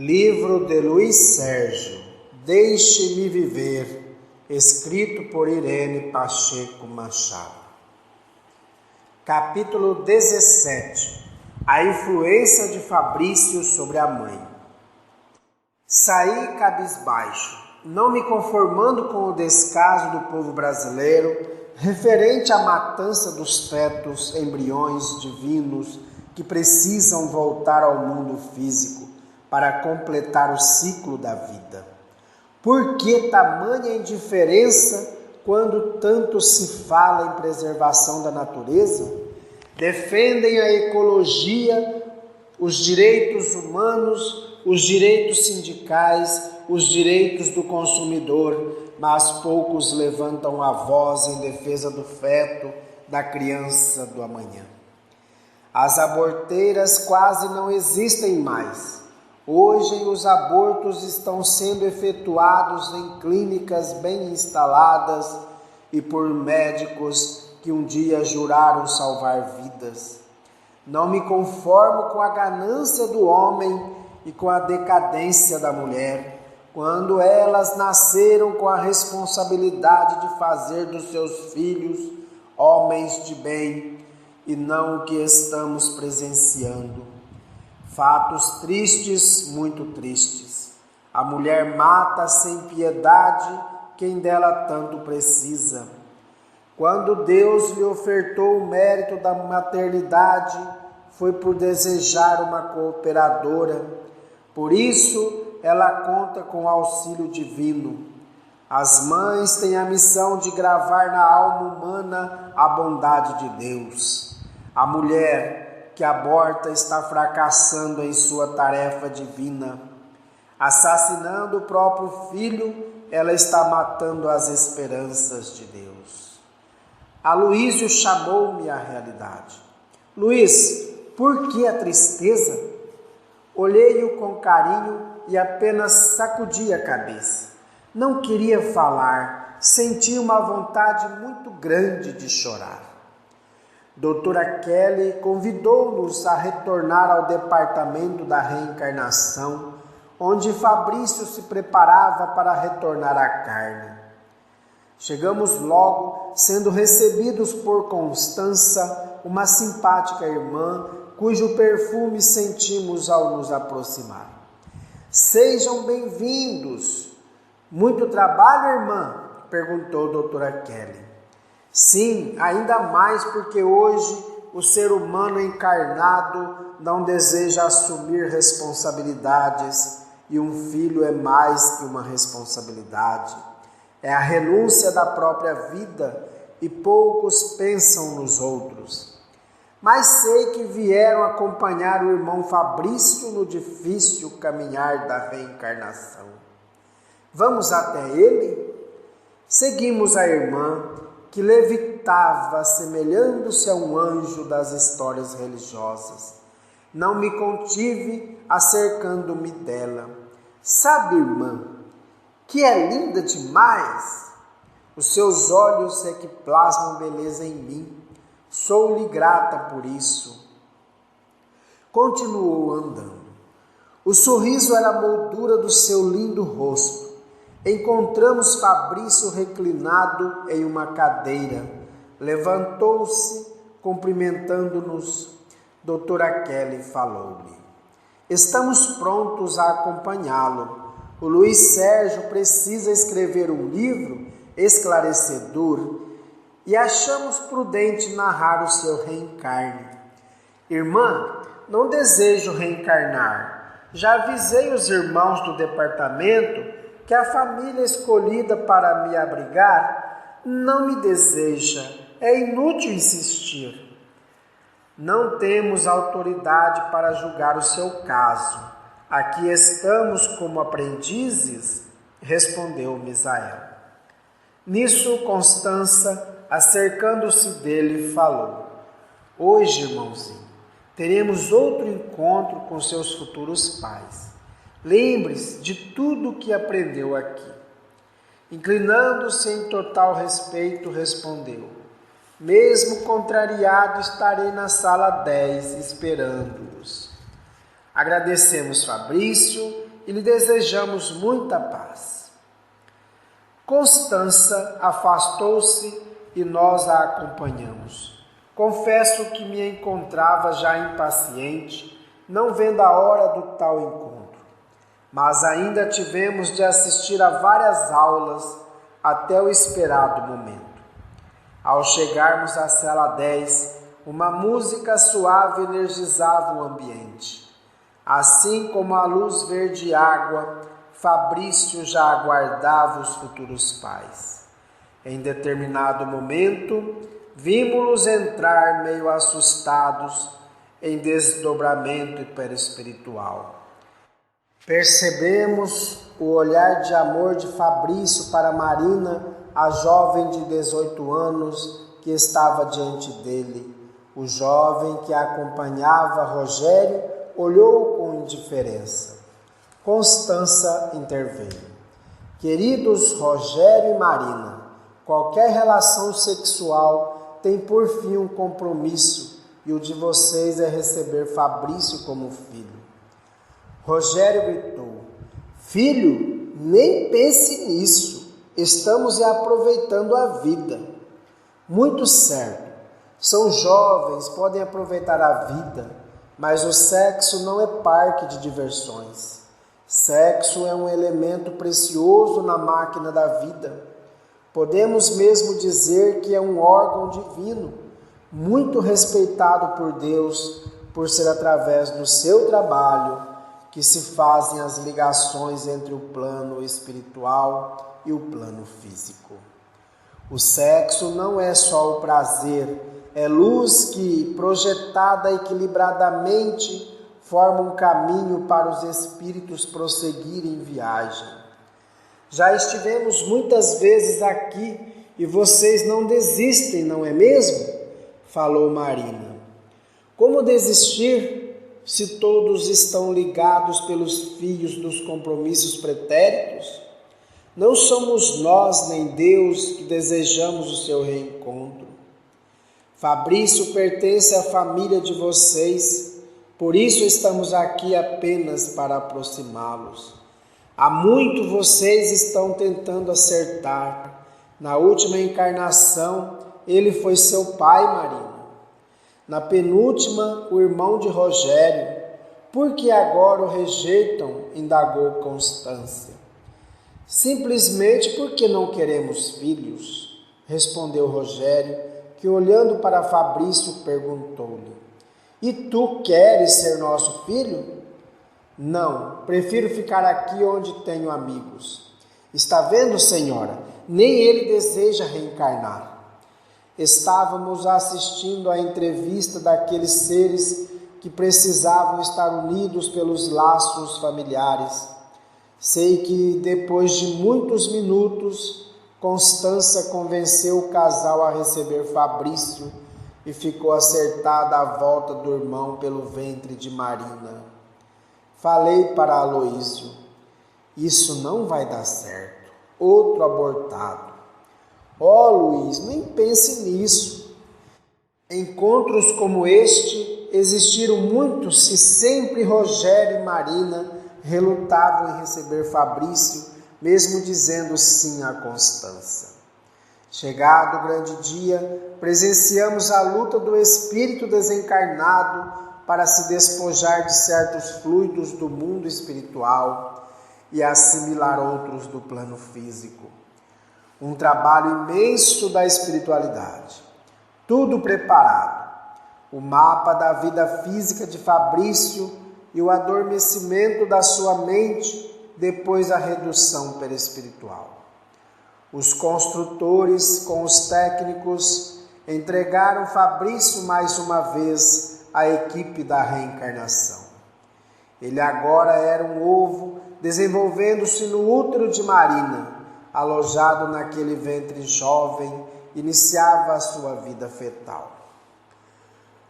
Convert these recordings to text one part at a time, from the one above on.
Livro de Luiz Sérgio, Deixe-me Viver, escrito por Irene Pacheco Machado. Capítulo 17. A influência de Fabrício sobre a mãe. Saí cabisbaixo, não me conformando com o descaso do povo brasileiro referente à matança dos fetos, embriões divinos que precisam voltar ao mundo físico para completar o ciclo da vida. Por que tamanha indiferença quando tanto se fala em preservação da natureza? Defendem a ecologia, os direitos humanos, os direitos sindicais, os direitos do consumidor, mas poucos levantam a voz em defesa do feto, da criança do amanhã. As aborteiras quase não existem mais. Hoje os abortos estão sendo efetuados em clínicas bem instaladas e por médicos que um dia juraram salvar vidas. Não me conformo com a ganância do homem e com a decadência da mulher, quando elas nasceram com a responsabilidade de fazer dos seus filhos homens de bem e não o que estamos presenciando. Fatos tristes, muito tristes. A mulher mata sem piedade quem dela tanto precisa. Quando Deus lhe ofertou o mérito da maternidade, foi por desejar uma cooperadora. Por isso, ela conta com o auxílio divino. As mães têm a missão de gravar na alma humana a bondade de Deus. A mulher que aborta está fracassando em sua tarefa divina. Assassinando o próprio filho, ela está matando as esperanças de Deus. Aloísio chamou-me à realidade. Luiz, por que a tristeza? Olhei-o com carinho e apenas sacudi a cabeça. Não queria falar, sentia uma vontade muito grande de chorar. Doutora Kelly convidou-nos a retornar ao departamento da reencarnação, onde Fabrício se preparava para retornar à carne. Chegamos logo, sendo recebidos por Constança, uma simpática irmã, cujo perfume sentimos ao nos aproximar. Sejam bem-vindos. Muito trabalho, irmã? Perguntou a doutora Kelly. Sim, ainda mais porque hoje o ser humano encarnado não deseja assumir responsabilidades e um filho é mais que uma responsabilidade. É a renúncia da própria vida e poucos pensam nos outros. Mas sei que vieram acompanhar o irmão Fabrício no difícil caminhar da reencarnação. Vamos até ele? Seguimos a irmã, que levitava, assemelhando-se a um anjo das histórias religiosas. Não me contive acercando-me dela. Sabe, irmã, que é linda demais? Os seus olhos é que plasmam beleza em mim. Sou-lhe grata por isso. Continuou andando. O sorriso era a moldura do seu lindo rosto. Encontramos Fabrício reclinado em uma cadeira. Levantou-se, cumprimentando-nos. Doutora Kelly falou-lhe. Estamos prontos a acompanhá-lo. O Luiz Sérgio precisa escrever um livro esclarecedor e achamos prudente narrar o seu reencarne. Irmã, não desejo reencarnar. Já avisei os irmãos do departamento que a família escolhida para me abrigar não me deseja. É inútil insistir. Não temos autoridade para julgar o seu caso. Aqui estamos como aprendizes, respondeu Misael. Nisso, Constança, acercando-se dele, falou. Hoje, irmãozinho, teremos outro encontro com seus futuros pais. Lembre-se de tudo o que aprendeu aqui. Inclinando-se em total respeito, respondeu. Mesmo contrariado, estarei na sala 10, esperando-os. Agradecemos Fabrício e lhe desejamos muita paz. Constança afastou-se e nós a acompanhamos. Confesso que me encontrava já impaciente, não vendo a hora do tal encontro, mas ainda tivemos de assistir a várias aulas até o esperado momento. Ao chegarmos à cela 10, uma música suave energizava o ambiente. Assim como a luz verde água, Fabrício já aguardava os futuros pais. Em determinado momento, vimos-los entrar meio assustados em desdobramento hiperespiritual. Percebemos o olhar de amor de Fabrício para Marina, a jovem de 18 anos que estava diante dele. O jovem que acompanhava Rogério olhou com indiferença. Constança interveio. Queridos Rogério e Marina, qualquer relação sexual tem por fim um compromisso e o de vocês é receber Fabrício como filho. Rogério gritou: filho, nem pense nisso, estamos aproveitando a vida. Muito certo, são jovens, podem aproveitar a vida, mas o sexo não é parque de diversões. Sexo é um elemento precioso na máquina da vida. Podemos mesmo dizer que é um órgão divino, muito respeitado por Deus, por ser através do seu trabalho que se fazem as ligações entre o plano espiritual e o plano físico. O sexo não é só o prazer, é luz que, projetada equilibradamente, forma um caminho para os espíritos prosseguirem em viagem. Já estivemos muitas vezes aqui e vocês não desistem, não é mesmo? Falou Marina. Como desistir se todos estão ligados pelos fios dos compromissos pretéritos? Não somos nós nem Deus que desejamos o seu reencontro. Fabrício pertence à família de vocês, por isso estamos aqui apenas para aproximá-los. Há muito vocês estão tentando acertar. Na última encarnação, ele foi seu pai, Marina. Na penúltima, o irmão de Rogério. Por que agora o rejeitam? Indagou Constância. Simplesmente porque não queremos filhos, respondeu Rogério, que olhando para Fabrício perguntou-lhe: e tu queres ser nosso filho? Não, prefiro ficar aqui onde tenho amigos. Está vendo, senhora? Nem ele deseja reencarnar. Estávamos assistindo à entrevista daqueles seres que precisavam estar unidos pelos laços familiares. Sei que, depois de muitos minutos, Constança convenceu o casal a receber Fabrício e ficou acertada a volta do irmão pelo ventre de Marina. Falei para Aloísio: isso não vai dar certo. Outro abortado. Ó, Luiz, nem pense nisso. Encontros como este existiram muitos e sempre Rogério e Marina relutavam em receber Fabrício, mesmo dizendo sim à Constança. Chegado o grande dia, presenciamos a luta do espírito desencarnado para se despojar de certos fluidos do mundo espiritual e assimilar outros do plano físico. Um trabalho imenso da espiritualidade. Tudo preparado. O mapa da vida física de Fabrício e o adormecimento da sua mente depois da redução perespiritual. Os construtores, com os técnicos, entregaram Fabrício mais uma vez à equipe da reencarnação. Ele agora era um ovo desenvolvendo-se no útero de Marina, alojado naquele ventre jovem, iniciava a sua vida fetal.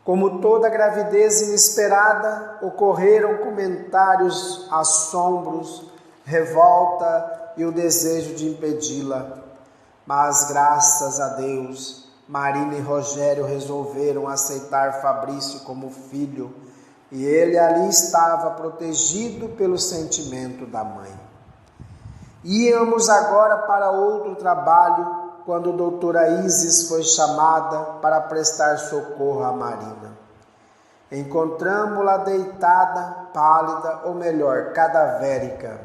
Como toda gravidez inesperada, ocorreram comentários, assombros, revolta e o desejo de impedi-la. Mas, graças a Deus, Marina e Rogério resolveram aceitar Fabrício como filho, e ele ali estava protegido pelo sentimento da mãe. Íamos agora para outro trabalho quando a doutora Isis foi chamada para prestar socorro a Marina. Encontramo-la deitada, pálida, ou melhor, cadavérica.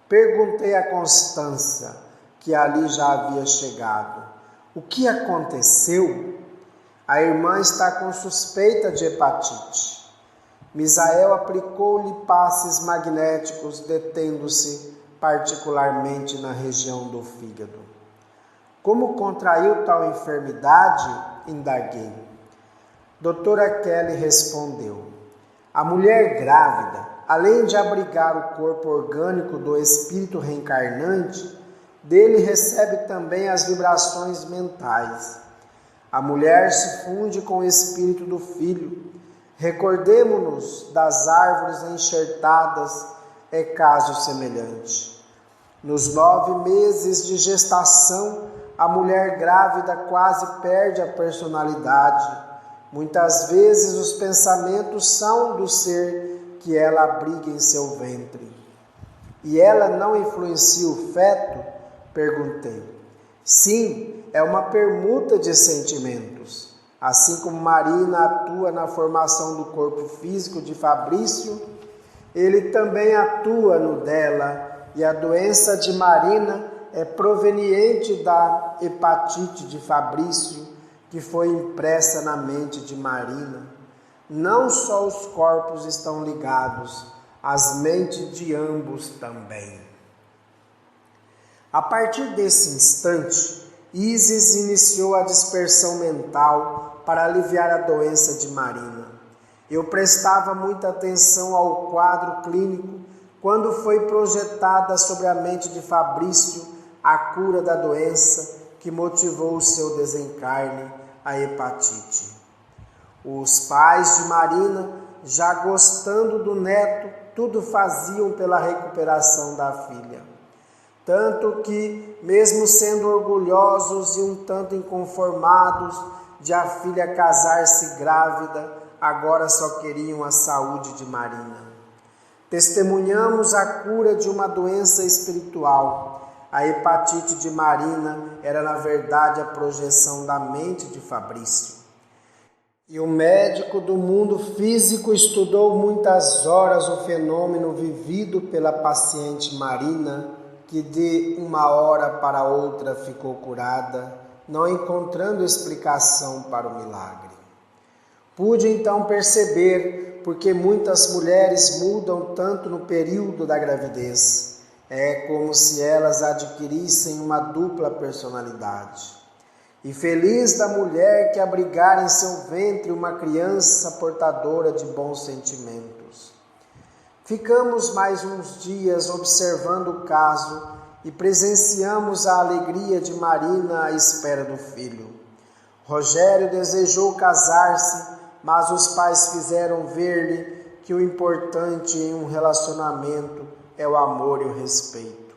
Perguntei a Constância, que ali já havia chegado: o que aconteceu? A irmã está com suspeita de hepatite. Misael aplicou-lhe passes magnéticos, detendo-se particularmente na região do fígado. Como contraiu tal enfermidade? Indaguei. Doutora Kelly respondeu: a mulher grávida, além de abrigar o corpo orgânico do espírito reencarnante, dele recebe também as vibrações mentais. A mulher se funde com o espírito do filho. Recordemo-nos das árvores enxertadas, é caso semelhante. Nos 9 meses de gestação, a mulher grávida quase perde a personalidade. Muitas vezes os pensamentos são do ser que ela abriga em seu ventre. E ela não influencia o feto? Perguntei. Sim, é uma permuta de sentimentos. Assim como Marina atua na formação do corpo físico de Fabrício, ele também atua no dela, e a doença de Marina é proveniente da hepatite de Fabrício, que foi impressa na mente de Marina. Não só os corpos estão ligados, as mentes de ambos também. A partir desse instante, Isis iniciou a dispersão mental para aliviar a doença de Marina. Eu prestava muita atenção ao quadro clínico quando foi projetada sobre a mente de Fabrício a cura da doença que motivou o seu desencarne, a hepatite. Os pais de Marina, já gostando do neto, tudo faziam pela recuperação da filha. Tanto que, mesmo sendo orgulhosos e um tanto inconformados de a filha casar-se grávida, agora só queriam a saúde de Marina. Testemunhamos a cura de uma doença espiritual. A hepatite de Marina era, na verdade, a projeção da mente de Fabrício. E o médico do mundo físico estudou muitas horas o fenômeno vivido pela paciente Marina, que de uma hora para outra ficou curada, não encontrando explicação para o milagre. Pude então perceber porque muitas mulheres mudam tanto no período da gravidez. É como se elas adquirissem uma dupla personalidade. E feliz da mulher que abrigar em seu ventre uma criança portadora de bons sentimentos. Ficamos mais uns dias observando o caso e presenciamos a alegria de Marina à espera do filho. Rogério desejou casar-se, mas os pais fizeram ver-lhe que o importante em um relacionamento é o amor e o respeito.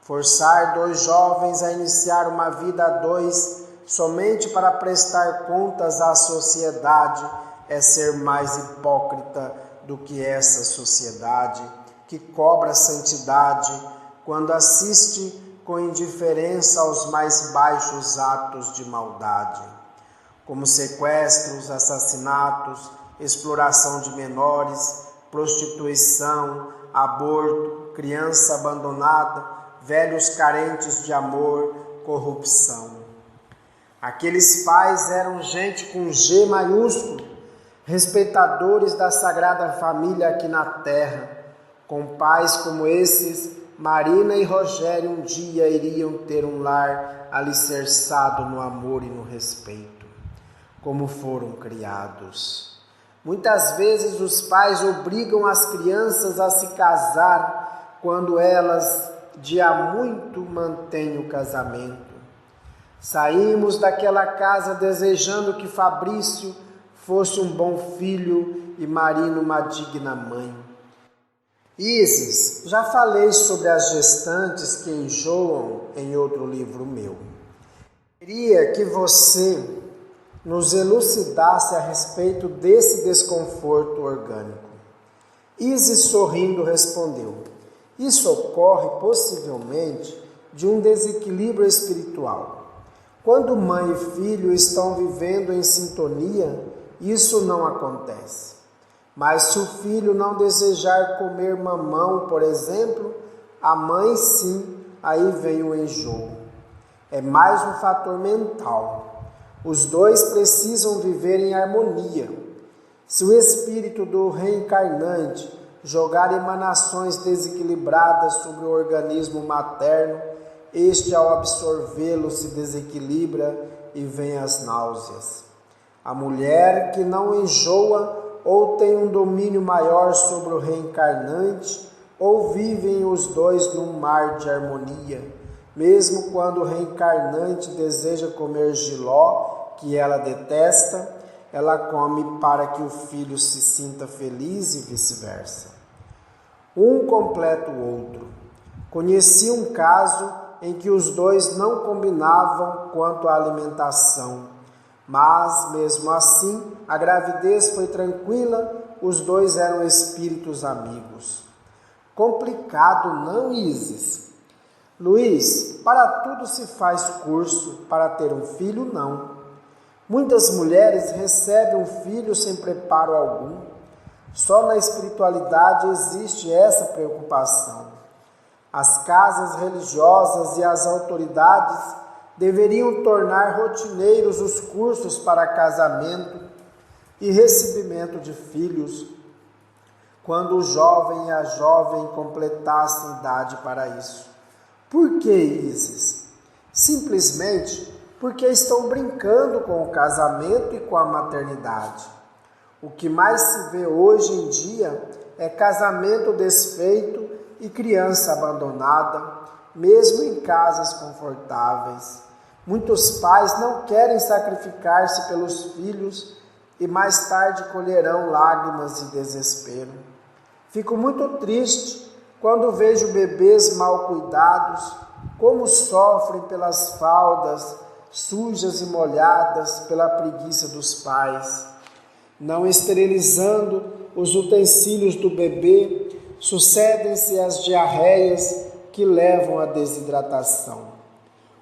Forçar 2 jovens a iniciar uma vida a 2 somente para prestar contas à sociedade é ser mais hipócrita do que essa sociedade que cobra santidade quando assiste com indiferença aos mais baixos atos de maldade, como sequestros, assassinatos, exploração de menores, prostituição, aborto, criança abandonada, velhos carentes de amor, corrupção. Aqueles pais eram gente com G maiúsculo, respeitadores da Sagrada Família aqui na terra. Com pais como esses, Marina e Rogério um dia iriam ter um lar alicerçado no amor e no respeito, como foram criados. Muitas vezes os pais obrigam as crianças a se casar quando elas de há muito mantêm o casamento. Saímos daquela casa desejando que Fabrício fosse um bom filho e Marina uma digna mãe. Isis, já falei sobre as gestantes que enjoam em outro livro meu. Queria que você nos elucidasse a respeito desse desconforto orgânico. Isis, sorrindo, respondeu: isso ocorre possivelmente de um desequilíbrio espiritual. Quando mãe e filho estão vivendo em sintonia, isso não acontece. Mas se o filho não desejar comer mamão, por exemplo, a mãe sim, aí vem o enjoo. É mais um fator mental. Os dois precisam viver em harmonia. Se o espírito do reencarnante jogar emanações desequilibradas sobre o organismo materno, este, ao absorvê-lo, se desequilibra e vem as náuseas. A mulher que não enjoa ou tem um domínio maior sobre o reencarnante, ou vivem os dois num mar de harmonia, mesmo quando o reencarnante deseja comer jiló, que ela detesta, ela come para que o filho se sinta feliz e vice-versa. Um completa o outro. Conheci um caso em que os dois não combinavam quanto à alimentação, mas, mesmo assim, a gravidez foi tranquila, os dois eram espíritos amigos. Complicado, não, Isis? Luiz, para tudo se faz curso, para ter um filho, não. Muitas mulheres recebem um filho sem preparo algum. Só na espiritualidade existe essa preocupação. As casas religiosas e as autoridades deveriam tornar rotineiros os cursos para casamento e recebimento de filhos, quando o jovem e a jovem completassem idade para isso. Por que, Isis? Simplesmente porque estão brincando com o casamento e com a maternidade. O que mais se vê hoje em dia é casamento desfeito e criança abandonada, mesmo em casas confortáveis. Muitos pais não querem sacrificar-se pelos filhos e mais tarde colherão lágrimas e desespero. Fico muito triste quando vejo bebês mal cuidados, como sofrem pelas fraldas sujas e molhadas pela preguiça dos pais. Não esterilizando os utensílios do bebê, sucedem-se as diarreias que levam à desidratação.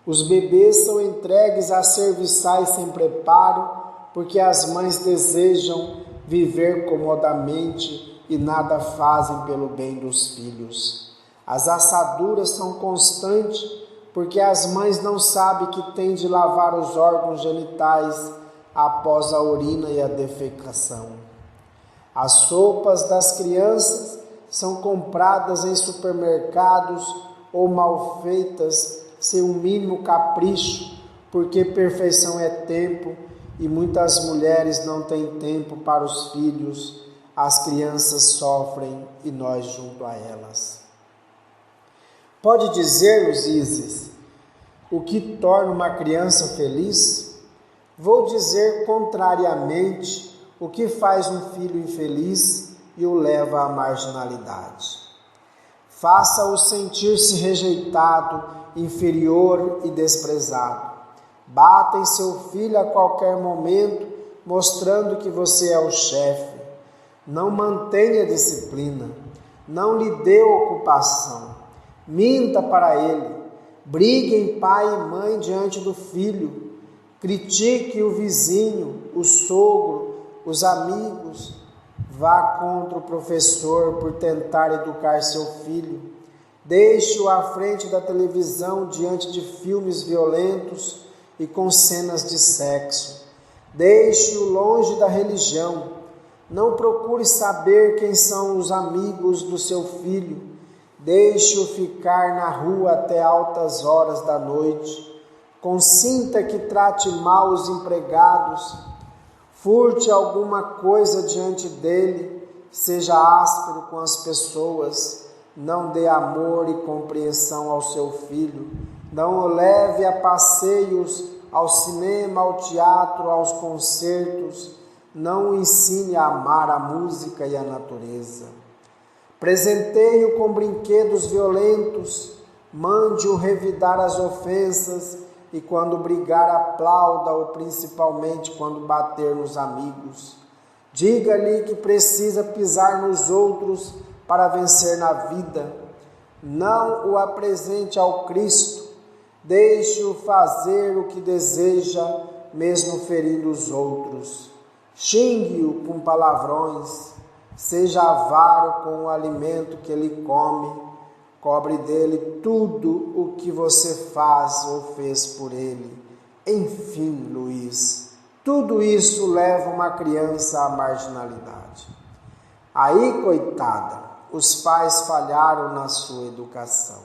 Os bebês são entregues a serviçais sem preparo, porque as mães desejam viver comodamente e nada fazem pelo bem dos filhos. As assaduras são constantes, porque as mães não sabem que têm de lavar os órgãos genitais após a urina e a defecação. As sopas das crianças são compradas em supermercados ou mal feitas sem um mínimo capricho, porque perfeição é tempo e muitas mulheres não têm tempo para os filhos. As crianças sofrem e nós junto a elas. Pode dizer-nos, Isis, o que torna uma criança feliz? Vou dizer contrariamente o que faz um filho infeliz e o leva à marginalidade. Faça-o sentir-se rejeitado, inferior e desprezado. Bata em seu filho a qualquer momento, mostrando que você é o chefe. Não mantenha disciplina, não lhe dê ocupação. Minta para ele, briguem pai e mãe diante do filho, critique o vizinho, o sogro, os amigos, vá contra o professor por tentar educar seu filho, deixe-o à frente da televisão diante de filmes violentos e com cenas de sexo, deixe-o longe da religião, não procure saber quem são os amigos do seu filho, deixe-o ficar na rua até altas horas da noite, consinta que trate mal os empregados, furte alguma coisa diante dele, seja áspero com as pessoas, não dê amor e compreensão ao seu filho, não o leve a passeios, ao cinema, ao teatro, aos concertos, não o ensine a amar a música e a natureza. Presenteie-o com brinquedos violentos, mande-o revidar as ofensas e quando brigar aplauda-o, principalmente quando bater nos amigos. Diga-lhe que precisa pisar nos outros para vencer na vida. Não o apresente ao Cristo, deixe-o fazer o que deseja, mesmo ferindo os outros. Xingue-o com palavrões, seja avaro com o alimento que ele come, cobre dele tudo o que você faz ou fez por ele. Enfim, Luiz, tudo isso leva uma criança à marginalidade. Aí, coitada, os pais falharam na sua educação.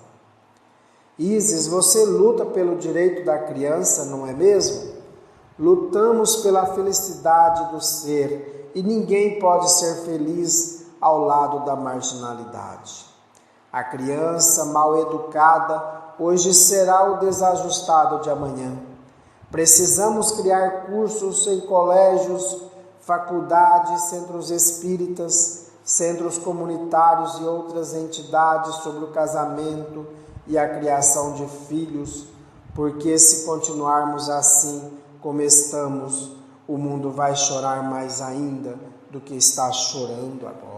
Isis, você luta pelo direito da criança, não é mesmo? Lutamos pela felicidade do ser e ninguém pode ser feliz ao lado da marginalidade. A criança mal educada hoje será o desajustado de amanhã. Precisamos criar cursos em colégios, faculdades, centros espíritas, centros comunitários e outras entidades sobre o casamento e a criação de filhos, porque se continuarmos assim como estamos, o mundo vai chorar mais ainda do que está chorando agora.